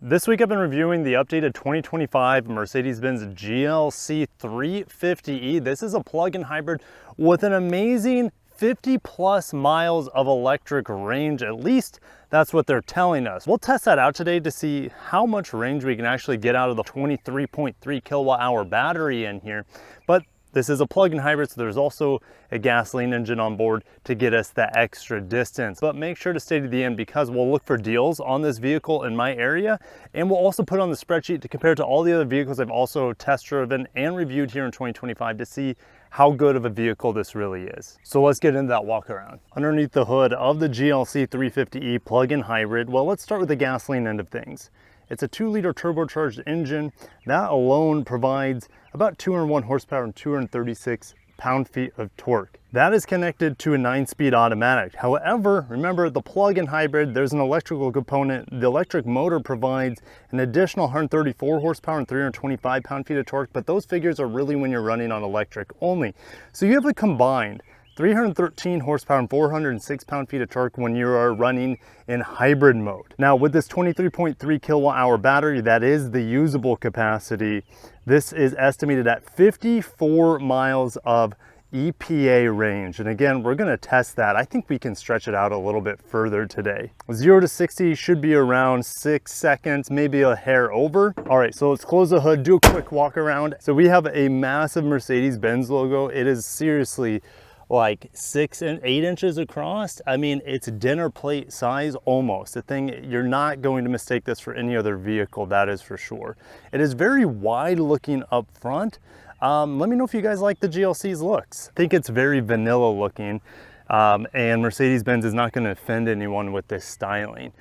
This week I've been reviewing the updated 2025 Mercedes-Benz GLC 350e. This is a plug-in hybrid with an amazing 50 plus miles of electric range. At least that's what they're telling us. We'll test that out today to see how much range we can actually get out of the 23.3 kilowatt hour battery in here. But this is a plug-in hybrid, so there's also a gasoline engine on board to get us that extra distance. But make sure to stay to the end because we'll look for deals on this vehicle in my area, and we'll also put on the spreadsheet to compare to all the other vehicles I've also test driven and reviewed here in 2025 to see how good of a vehicle this really is. So let's get into that walk around. Underneath the hood of the GLC 350e plug-in hybrid, well, let's start with the gasoline end of things. It's a 2-liter turbocharged engine. That alone provides about 201 horsepower and 236 pound-feet of torque. That is connected to a 9-speed automatic. However, remember the plug-in hybrid, there's an electrical component. The electric motor provides an additional 134 horsepower and 325 pound-feet of torque, but those figures are really when you're running on electric only. So you have a combined 313 horsepower and 406 pound-feet of torque when you are running in hybrid mode. Now with this 23.3 kilowatt hour battery, that is the usable capacity. This is estimated at 54 miles of EPA range. And again, we're gonna test that. I think we can stretch it out a little bit further today. 0 to 60 should be around 6 seconds, maybe a hair over. All right, so let's close the hood, do a quick walk around. So we have a massive Mercedes-Benz logo. It is seriously like 6 and 8 inches across. I mean, it's dinner plate size almost. The thing, you're not going to mistake this for any other vehicle, that is for sure. It is very wide looking up front. Let me know if you guys like the GLC's looks. I think it's very vanilla looking, and Mercedes-Benz is not going to offend anyone with this styling.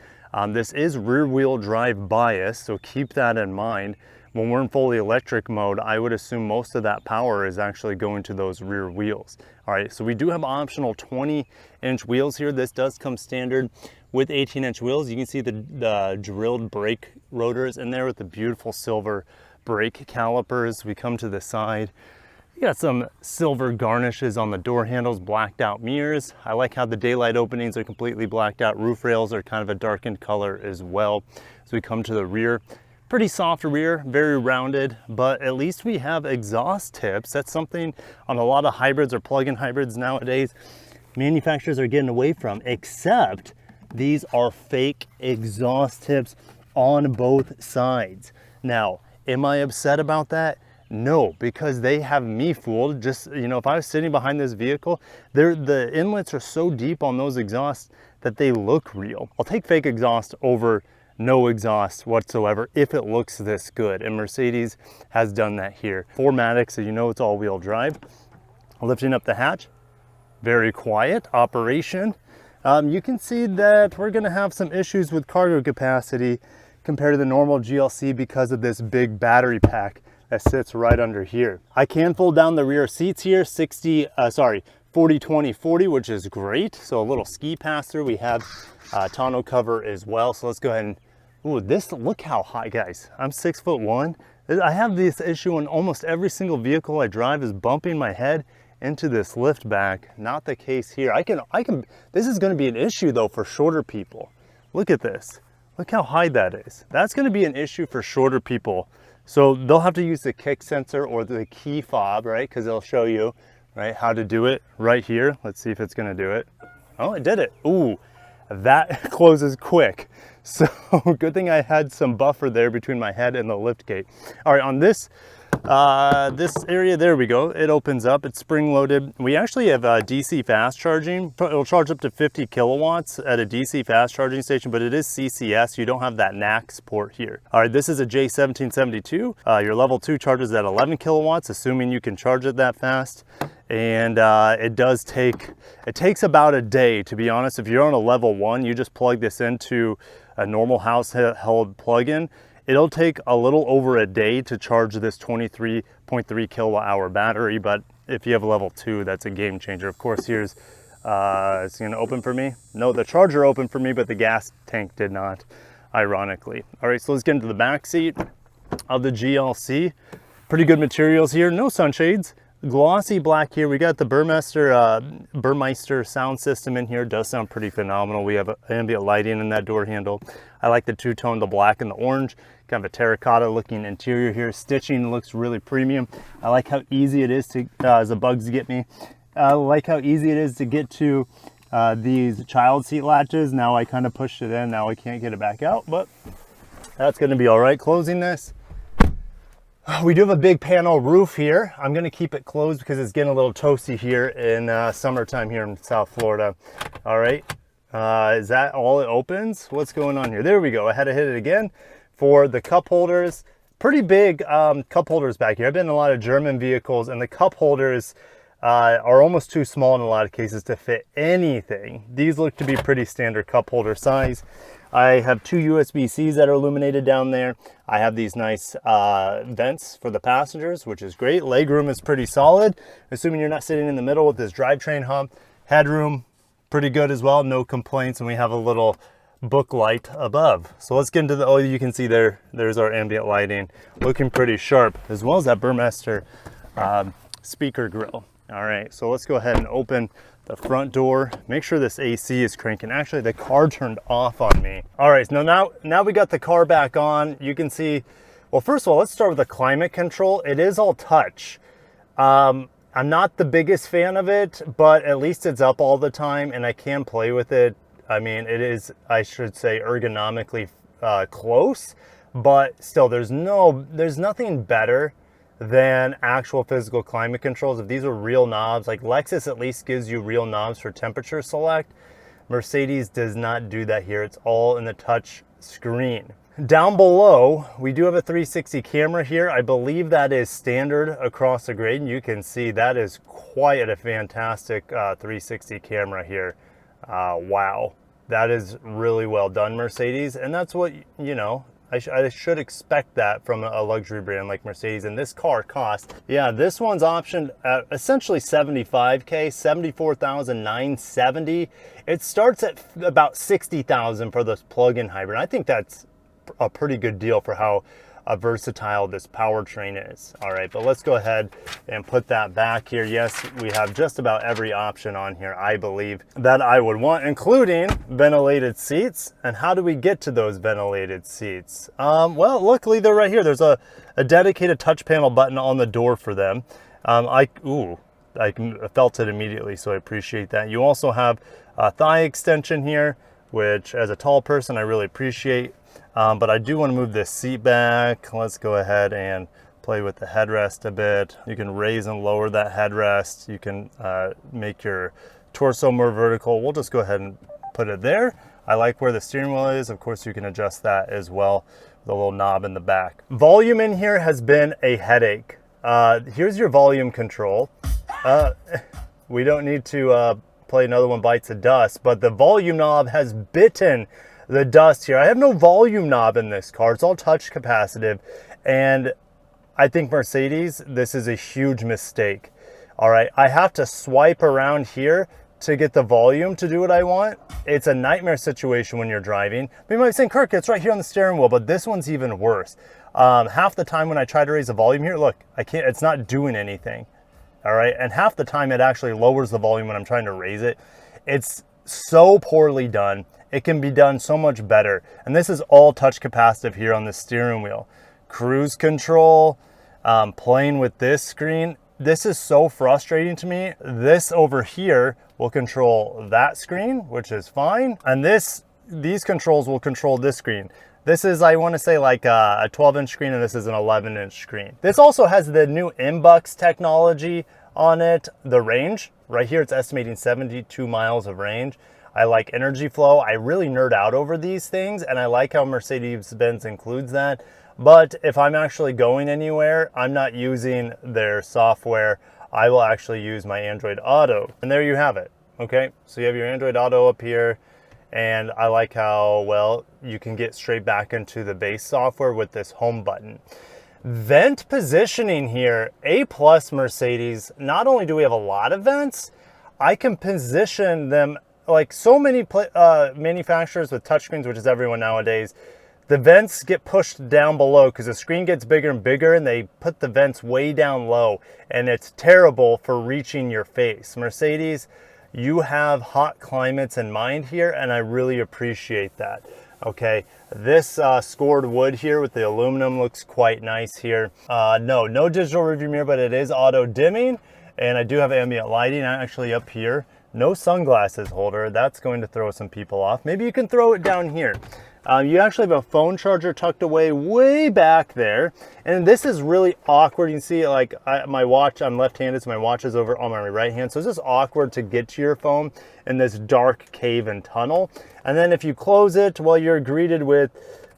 This is rear wheel drive bias, so keep that in mind. When we're in fully electric mode, I would assume most of that power is actually going to those rear wheels. All right, so we do have optional 20-inch wheels here. This does come standard with 18-inch wheels. You can see the drilled brake rotors in there with the beautiful silver brake calipers. We come to the side. You got some silver garnishes on the door handles, blacked out mirrors. I like how the daylight openings are completely blacked out. Roof rails are kind of a darkened color as well. So we come to the rear. Pretty soft rear, very rounded, but at least we have exhaust tips. That's something on a lot of hybrids or plug-in hybrids nowadays manufacturers are getting away from, except these are fake exhaust tips on both sides. Now, am I upset about that? No, because they have me fooled. Just, you know, if I was sitting behind this vehicle, the inlets are so deep on those exhausts that they look real. I'll take fake exhaust over no exhaust whatsoever if it looks this good, and Mercedes has done that here. 4MATIC, so you know it's all-wheel drive. Lifting up the hatch, very quiet operation. You can see that we're going to have some issues with cargo capacity compared to the normal GLC because of this big battery pack that sits right under here. I can fold down the rear seats here, 40-20-40, which is great. So a little ski pass-through. We have tonneau cover as well. So let's go ahead and, ooh, this, look how high, guys. I'm 6'1". I have this issue in almost every single vehicle I drive is bumping my head into this lift back. Not the case here. This is gonna be an issue though for shorter people. Look at this. Look how high that is. That's gonna be an issue for shorter people. So they'll have to use the kick sensor or the key fob, right? Because they'll show you, right, how to do it right here. Let's see if it's gonna do it. Oh, it did it. Ooh. That closes quick. So good thing I had some buffer there between my head and the lift gate. All right, on this area, there we go. It opens up, it's spring loaded. We actually have DC fast charging. It'll charge up to 50 kilowatts at a DC fast charging station, but it is CCS. You don't have that NACS port here. All right, this is a J1772. Your level 2 charges at 11 kilowatts, assuming you can charge it that fast. And it takes about a day, to be honest. If you're on a level 1, you just plug this into a normal household plug-in. It'll take a little over a day to charge this 23.3 kilowatt hour battery, but if you have a level 2, that's a game changer. Of course, here's, it's gonna open for me. No, the charger opened for me, but the gas tank did not, ironically. All right, so let's get into the back seat of the GLC. Pretty good materials here, no sunshades. glossy black here. We got the Burmeister sound system in here. It does sound pretty phenomenal. We have ambient lighting in that door handle. I like the two-tone, the black and the orange. Kind of a terracotta looking interior here. Stitching looks really premium. I like how easy it is to, as the bugs get me, I like how easy it is to get to these child seat latches. Now I kind of pushed it in. Now I can't get it back out, but that's going to be all right. Closing this. We do have a big panel roof here. I'm going to keep it closed because it's getting a little toasty here in summertime here in South Florida. All right. Is that all it opens? What's going on here? There we go. I had to hit it again for the cup holders. Pretty big cup holders back here. I've been in a lot of German vehicles, and the cup holders are almost too small in a lot of cases to fit anything. These look to be pretty standard cup holder size. I have two USB-Cs that are illuminated down there. I have these nice vents for the passengers, which is great. Legroom is pretty solid, assuming you're not sitting in the middle with this drivetrain hub. Headroom, pretty good as well, no complaints. And we have a little book light above. So let's get into the, oh, you can see there's our ambient lighting, looking pretty sharp, as well as that Burmeister speaker grill. All right, so let's go ahead and open the front door. Make sure this AC is cranking. Actually, the car turned off on me. All right, so now we got the car back on. You can see, well, first of all, let's start with the climate control. It is all touch. I'm not the biggest fan of it, but at least it's up all the time and I can play with it. I mean, it is, I should say, ergonomically close, but still there's nothing better than actual physical climate controls. If these are real knobs, like Lexus at least gives you real knobs for temperature select, Mercedes does not do that here. It's all in the touch screen. Down below, we do have a 360 camera here. I believe that is standard across the grade, and you can see that is quite a fantastic 360 camera here. Wow, that is really well done, Mercedes, and that's what, you know, I should expect that from a luxury brand like Mercedes. And this car cost, yeah, this one's optioned at essentially $75K, $74,970. It starts at about $60,000 for this plug-in hybrid. I think that's a pretty good deal for how versatile this powertrain is. All right, but let's go ahead and put that back here. Yes, we have just about every option on here, I believe, that I would want, including ventilated seats. And how do we get to those ventilated seats? Well, luckily they're right here. There's a dedicated touch panel button on the door for them. I felt it immediately, so I appreciate that. You also have a thigh extension here, which as a tall person, I really appreciate. But I do want to move this seat back. Let's go ahead and play with the headrest a bit. You can raise and lower that headrest. You can make your torso more vertical. We'll just go ahead and put it there. I like where the steering wheel is. Of course, you can adjust that as well with a little knob in the back. Volume in here has been a headache. Here's your volume control. We don't need to play Another One Bites the Dust, but the volume knob has bitten the dust here. I have no volume knob in this car. It's all touch capacitive. And I think Mercedes, this is a huge mistake. All right, I have to swipe around here to get the volume to do what I want. It's a nightmare situation when you're driving. You might be saying, Kirk, it's right here on the steering wheel, but this one's even worse. Half the time when I try to raise the volume here, look, I can't, it's not doing anything. All right, and half the time it actually lowers the volume when I'm trying to raise it. It's so poorly done. It can be done so much better. And this is all touch capacitive here on the steering wheel. Cruise control, playing with this screen. This is so frustrating to me. This over here will control that screen, which is fine. And these controls will control this screen. This is, I want to say, like a 12-inch screen, and this is an 11-inch screen. This also has the new MBUX technology on it. The range, right here, it's estimating 72 miles of range. I like energy flow. I really nerd out over these things, and I like how Mercedes-Benz includes that. But if I'm actually going anywhere, I'm not using their software. I will actually use my Android Auto. And there you have it, okay? So you have your Android Auto up here, and I like how, well, you can get straight back into the base software with this home button. Vent positioning here, A+ Mercedes. Not only do we have a lot of vents, I can position them like so many manufacturers with touchscreens, which is everyone nowadays. the vents get pushed down below because the screen gets bigger and bigger, and they put the vents way down low, and it's terrible for reaching your face. Mercedes, you have hot climates in mind here, and I really appreciate that. Okay, this scored wood here with the aluminum looks quite nice here. No digital rearview mirror, but it is auto dimming, and I do have ambient lighting actually up here. No sunglasses holder, that's going to throw some people off. Maybe you can throw it down here. You actually have a phone charger tucked away way back there, and this is really awkward. You can see like my watch, I'm left-handed, so my watch is over on my right hand, so it's just awkward to get to your phone in this dark cave and tunnel. And then if you close it, well, you're greeted with,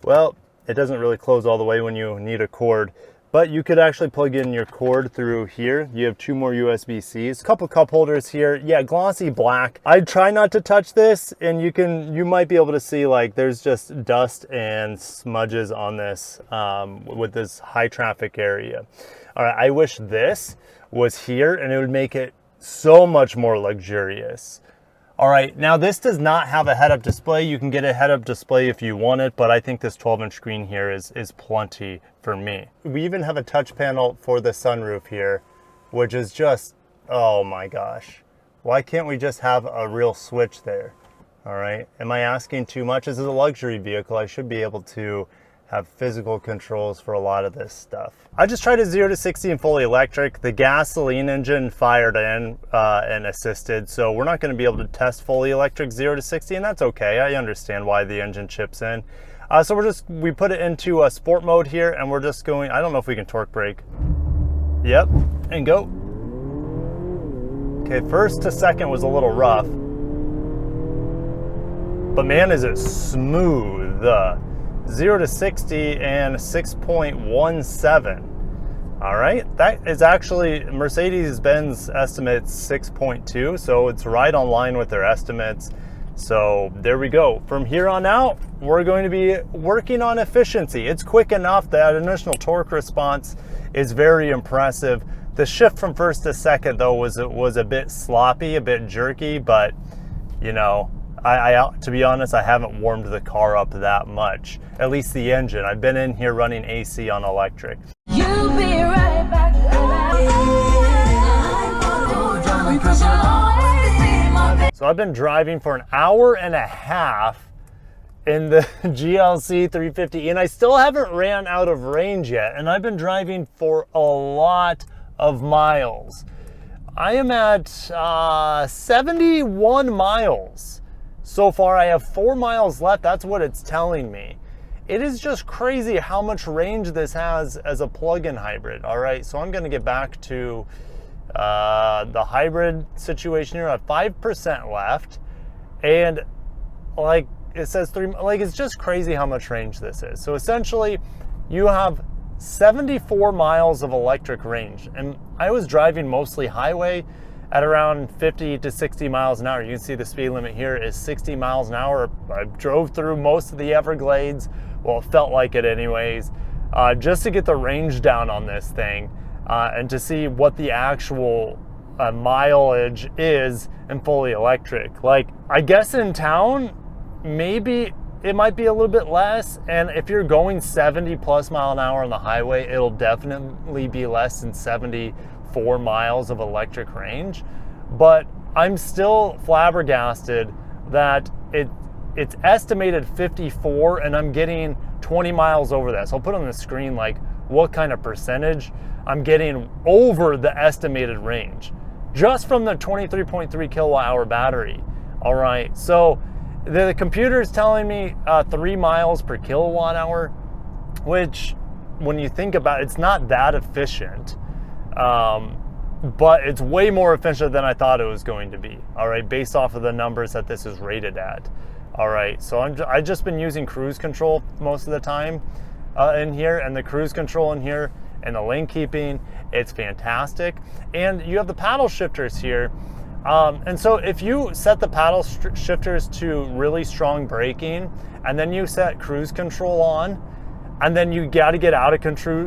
well, it doesn't really close all the way when you need a cord, but you could actually plug in your cord through here. You have 2 more USB-Cs, a couple cup holders here. Yeah, glossy black. I try not to touch this, and you might be able to see like there's just dust and smudges on this with this high traffic area. All right, I wish this was here, and it would make it so much more luxurious. All right, now this does not have a head-up display. You can get a head-up display if you want it, but I think this 12-inch screen here is plenty for me. We even have a touch panel for the sunroof here, which is just, oh my gosh. Why can't we just have a real switch there? All right, am I asking too much? This is a luxury vehicle. I should be able to have physical controls for a lot of this stuff. I just tried a 0 to 60 in fully electric. The gasoline engine fired in and assisted, so we're not going to be able to test fully electric 0 to 60, and that's okay. I understand why the engine chips in. So we put it into a sport mode here, and we're just going, I don't know if we can torque brake. Yep, and go. Okay, first to second was a little rough, but man, is it smooth. 0 to 60 and 6.17. All right, that is actually Mercedes-Benz estimates 6.2, so it's right on line with their estimates. So there we go. From here on out, we're going to be working on efficiency. It's quick enough. That initial torque response is very impressive. The shift from first to second, though, was a bit sloppy, a bit jerky, but you know, to be honest, I haven't warmed the car up that much, at least the engine. I've been in here running AC on electric. You'll be right back. So I've been driving for an hour and a half in the GLC 350e, and I still haven't ran out of range yet, and I've been driving for a lot of miles. I am at 71 miles. So far, I have 4 miles left. That's what it's telling me. It is just crazy how much range this has as a plug-in hybrid. All right, so I'm going to get back to the hybrid situation here. I have 5% left, and like it says it's just crazy how much range this is. So essentially, you have 74 miles of electric range, and I was driving mostly highway at around 50 to 60 miles an hour. You can see the speed limit here is 60 miles an hour. I drove through most of the Everglades. Well, it felt like it anyways, just to get the range down on this thing and to see what the actual mileage is in fully electric. Like, I guess in town, maybe it might be a little bit less. And if you're going 70 plus mile an hour on the highway, it'll definitely be less than 74 miles of electric range. But I'm still flabbergasted that it's estimated 54 and I'm getting 20 miles over that. So I'll put on the screen like what kind of percentage I'm getting over the estimated range just from the 23.3 kilowatt hour battery. All right, so the computer is telling me 3 miles per kilowatt hour, which when you think about it, it's not that efficient, but it's way more efficient than I thought it was going to be. All right, based off of the numbers that this is rated at. All right, so I've just been using cruise control most of the time in here, and the cruise control in here and the lane keeping, it's fantastic. And you have the paddle shifters here. And so if you set the paddle shifters to really strong braking and then you set cruise control on, and then you got to get out of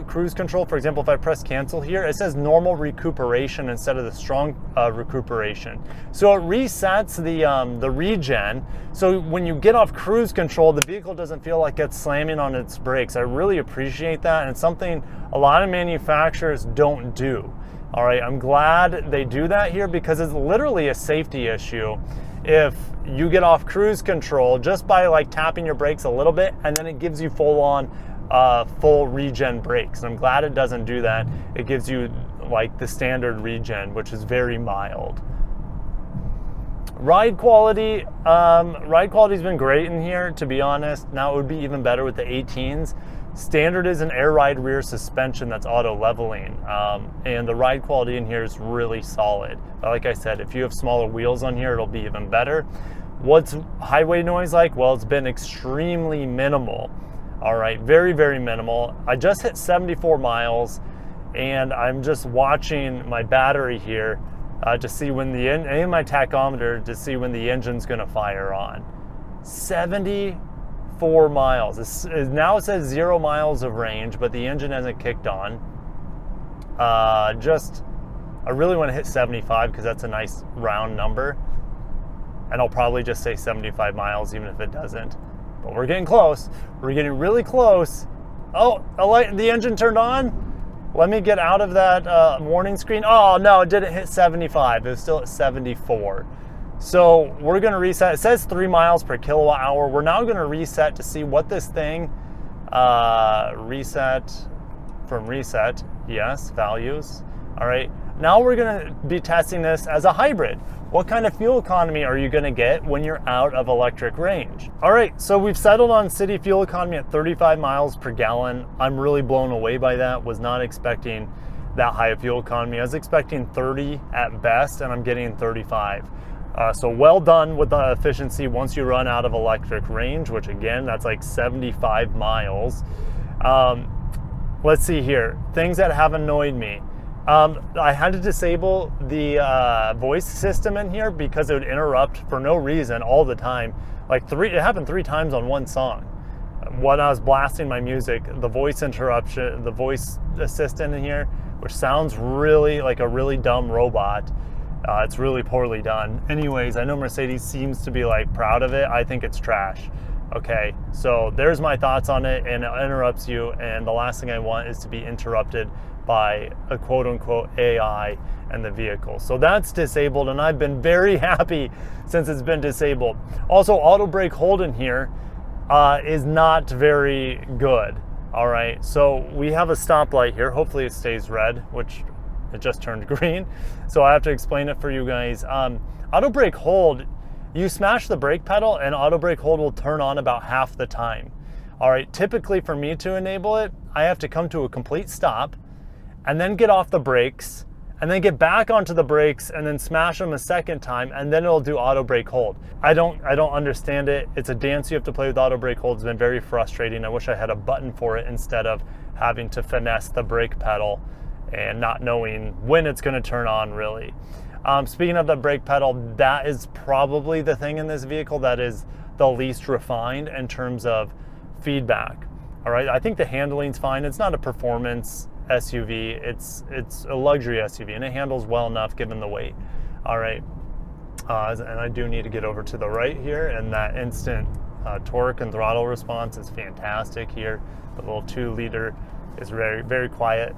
cruise control. For example, if I press cancel here, it says normal recuperation instead of the strong recuperation. So it resets the regen. So when you get off cruise control, the vehicle doesn't feel like it's slamming on its brakes. I really appreciate that, and it's something a lot of manufacturers don't do. All right, I'm glad they do that here because it's literally a safety issue. If you get off cruise control just by like tapping your brakes a little bit, and then it gives you full regen brakes. And I'm glad it doesn't do that. It gives you like the standard regen, which is very mild. Ride quality's been great in here, to be honest. Now it would be even better with the 18s. Standard is an air ride rear suspension that's auto leveling, and the ride quality in here is really solid. But like I said, if you have smaller wheels on here, it'll be even better. What's highway noise like? Well, it's been extremely minimal. All right, very, very minimal. I just hit 74 miles, and I'm just watching my battery here to see when and my tachometer to see when the engine's gonna fire on. 74 miles. Now it says 0 miles of range, but the engine hasn't kicked on. I really want to hit 75 because that's a nice round number. And I'll probably just say 75 miles even if it doesn't. But we're getting close. We're getting really close. Oh, the engine turned on. Let me get out of that warning screen. Oh no, it didn't hit 75. It was still at 74. So we're gonna reset. It says 3 miles per kilowatt hour. We're now gonna reset to see what this thing, reset, yes, values. All right, now we're gonna be testing this as a hybrid. What kind of fuel economy are you gonna get when you're out of electric range? All right, so we've settled on city fuel economy at 35 miles per gallon. I'm really blown away by that. Was not expecting that high of fuel economy. I was expecting 30 at best, and I'm getting 35. So well done with the efficiency once you run out of electric range, which again, that's like 75 miles. Let's see here, things that have annoyed me. I had to disable the voice system in here because it would interrupt for no reason all the time. It happened 3 times on one song. When I was blasting my music, the voice interruption, the voice assistant in here, which sounds really like a really dumb robot. It's really poorly done. Anyways, I know Mercedes seems to be like proud of it. I think it's trash. Okay, so there's my thoughts on it, and it interrupts you, and the last thing I want is to be interrupted by a quote-unquote AI and the vehicle. So that's disabled, and I've been very happy since it's been disabled. Also, auto brake hold in here is not very good. All right, so we have a stoplight here. Hopefully it stays red, which it just turned green. So I have to explain it for you guys. Auto brake hold, you smash the brake pedal and auto brake hold will turn on about half the time. All right, typically for me to enable it, I have to come to a complete stop and then get off the brakes and then get back onto the brakes and then smash them a second time, and then it'll do auto brake hold. I don't understand it. It's a dance you have to play with auto brake hold. It's been very frustrating. I wish I had a button for it instead of having to finesse the brake pedal and not knowing when it's gonna turn on really. Speaking of the brake pedal, that is probably the thing in this vehicle that is the least refined in terms of feedback. All right, I think the handling's fine. It's not a performance SUV, it's a luxury SUV, and it handles well enough given the weight. All right, and I do need to get over to the right here, and that instant torque and throttle response is fantastic here. The little 2-liter is very, very quiet.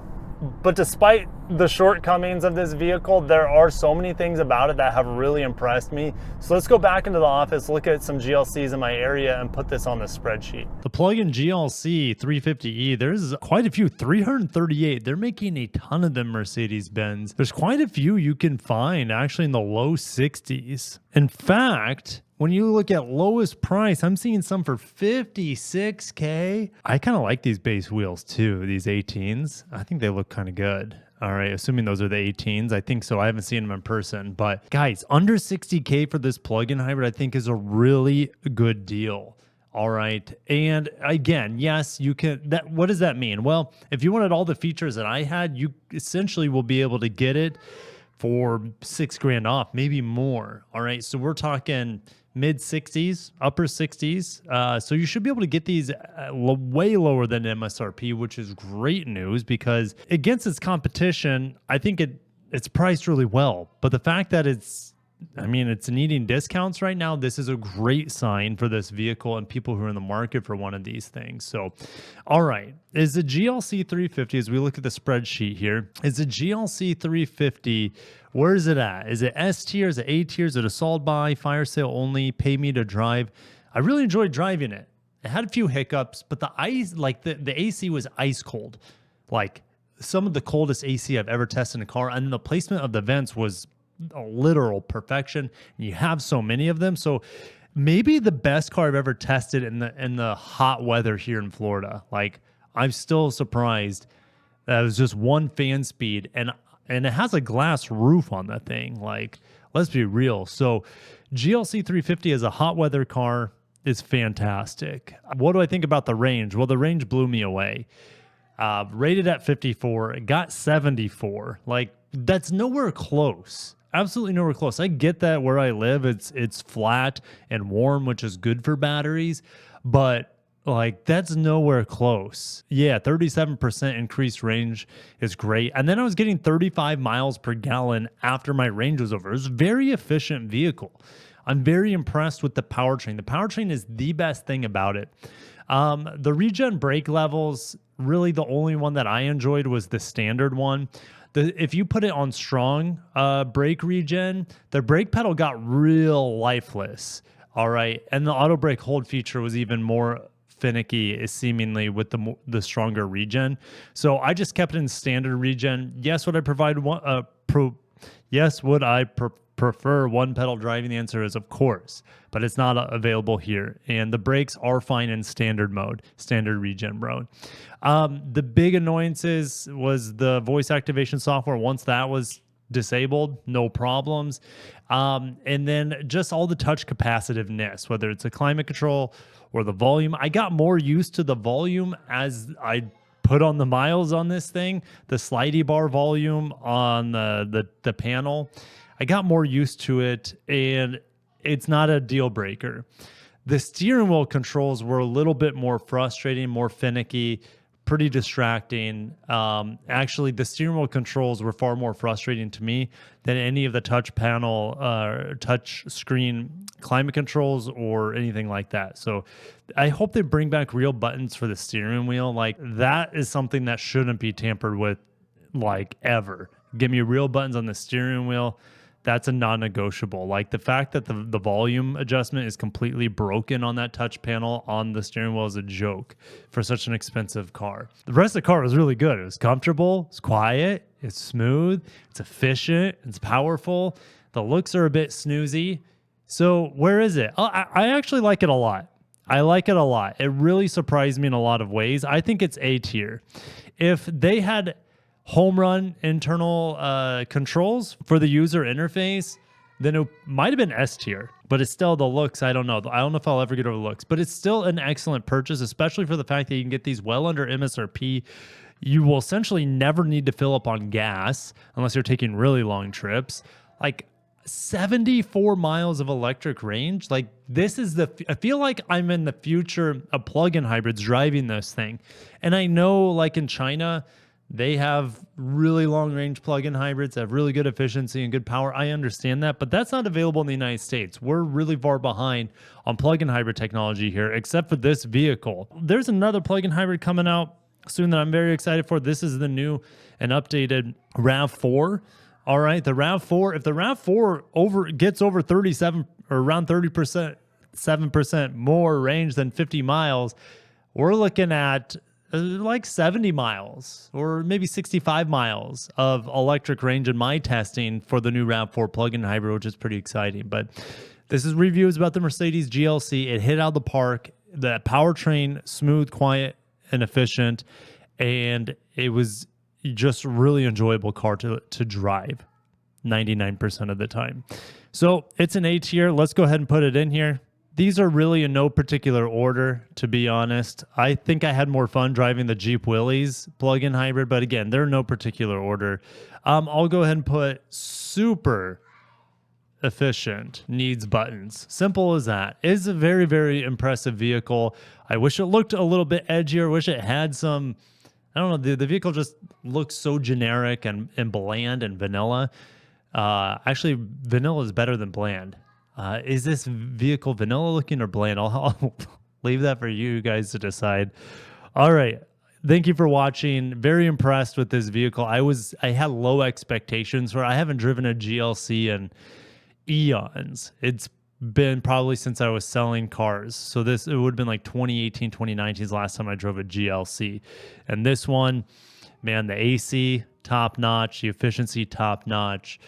But despite the shortcomings of this vehicle, there are so many things about it that have really impressed me. So let's go back into the office, look at some GLCs in my area, and put this on the spreadsheet. The plug-in GLC 350e, there's quite a few, 338. They're making a ton of them, Mercedes-Benz. There's quite a few you can find actually in the low 60s. In fact, when you look at lowest price, I'm seeing some for $56K. I kind of like these base wheels too, these 18s. I think they look kind of good. All right, assuming those are the 18s. I think so. I haven't seen them in person. But guys, under $60K for this plug-in hybrid, I think is a really good deal. All right. And again, yes, you can. What does that mean? Well, if you wanted all the features that I had, you essentially will be able to get it for $6,000 off, maybe more. All right. So we're talking mid 60s, upper 60s. So you should be able to get these way lower than MSRP, which is great news because against its competition, I think it's priced really well. But the fact that it's needing discounts right now, this is a great sign for this vehicle and people who are in the market for one of these things. So, all right, is the GLC 350, as we look at the spreadsheet here, is the GLC 350, where is it at? Is it S tier? Is it A tier? Is it a sold by, fire sale only, pay me to drive? I really enjoyed driving it. It had a few hiccups, but the AC was ice cold. Like some of the coldest AC I've ever tested in a car. And the placement of the vents was a literal perfection. You have so many of them. So maybe the best car I've ever tested in the hot weather here in Florida. Like I'm still surprised that it was just one fan speed and it has a glass roof on that thing. Like, let's be real. So GLC 350 as a hot weather car is fantastic. What do I think about the range? Well, the range blew me away. Rated at 54, it got 74. Like that's nowhere close. Absolutely nowhere close. I get that where I live, it's flat and warm, which is good for batteries, but like that's nowhere close. Yeah, 37% increased range is great. And then I was getting 35 miles per gallon after my range was over. It was a very efficient vehicle. I'm very impressed with the powertrain. The powertrain is the best thing about it. The regen brake levels, really the only one that I enjoyed was the standard one. If you put it on strong brake regen, the brake pedal got real lifeless. All right. And the auto brake hold feature was even more finicky, seemingly, with the stronger regen. So I just kept it in standard regen. Yes, would I provide one? Yes, would I prefer one pedal driving? The answer is of course, but it's not available here. And the brakes are fine in standard mode, standard regen mode. The big annoyances was the voice activation software. Once that was disabled, no problems. And then just all the touch capacitiveness, whether it's a climate control or the volume. I got more used to the volume as I put on the miles on this thing, the slidey bar volume on the panel. I got more used to it, and it's not a deal breaker. The steering wheel controls were a little bit more frustrating, more finicky, pretty distracting. Actually, the steering wheel controls were far more frustrating to me than any of the touch panel, touch screen climate controls or anything like that. So I hope they bring back real buttons for the steering wheel. Like that is something that shouldn't be tampered with, like ever. Give me real buttons on the steering wheel. That's a non-negotiable. Like the fact that the volume adjustment is completely broken on that touch panel on the steering wheel is a joke for such an expensive car. The rest of the car was really good. It was comfortable, it's quiet, it's smooth, it's efficient, it's powerful. The looks are a bit snoozy. So where is it? I actually like it a lot. I like it a lot. It really surprised me in a lot of ways. I think it's A tier. If they had home run internal controls for the user interface, then it might have been S tier. But it's still the looks. I don't know. I don't know if I'll ever get over the looks. But it's still an excellent purchase, especially for the fact that you can get these well under MSRP. You will essentially never need to fill up on gas unless you're taking really long trips. Like 74 miles of electric range. Like this is I feel like I'm in the future of plug-in hybrids driving this thing. And I know like in China, they have really long range plug-in hybrids that have really good efficiency and good power. I understand that, but that's not available in the United States. We're really far behind on plug-in hybrid technology here, except for this vehicle. There's another plug-in hybrid coming out soon that I'm very excited for. This is the new and updated RAV4. All right, the RAV4, if the RAV4 gets over 37 or around 30%, 7% more range than 50 miles, we're looking at like 70 miles or maybe 65 miles of electric range in my testing for the new RAV4 plug-in hybrid, which is pretty exciting. But this is reviews about the Mercedes GLC. It hit out of the park. The powertrain, smooth, quiet, and efficient. And it was just really enjoyable car to drive 99% of the time. So it's an A tier. Let's go ahead and put it in here. These are really in no particular order, to be honest. I think I had more fun driving the Jeep Willys plug-in hybrid, but again, they're in no particular order. I'll go ahead and put super efficient, needs buttons. Simple as that. It's a very, very impressive vehicle. I wish it looked a little bit edgier. Wish it had some, I don't know, the vehicle just looks so generic and bland and vanilla. Actually, vanilla is better than bland. Is this vehicle vanilla looking or bland? I'll leave that for you guys to decide. All right. Thank you for watching. Very impressed with this vehicle. I had low expectations for it. I haven't driven a GLC in eons. It's been probably since I was selling cars. So it would have been like 2018, 2019 is the last time I drove a GLC. And this one, man, the AC, top notch, the efficiency, top notch,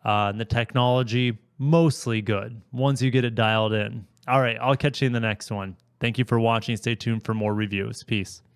and the technology, mostly good once you get it dialed in. All right, I'll catch you in the next one. Thank you for watching. Stay tuned for more reviews. Peace.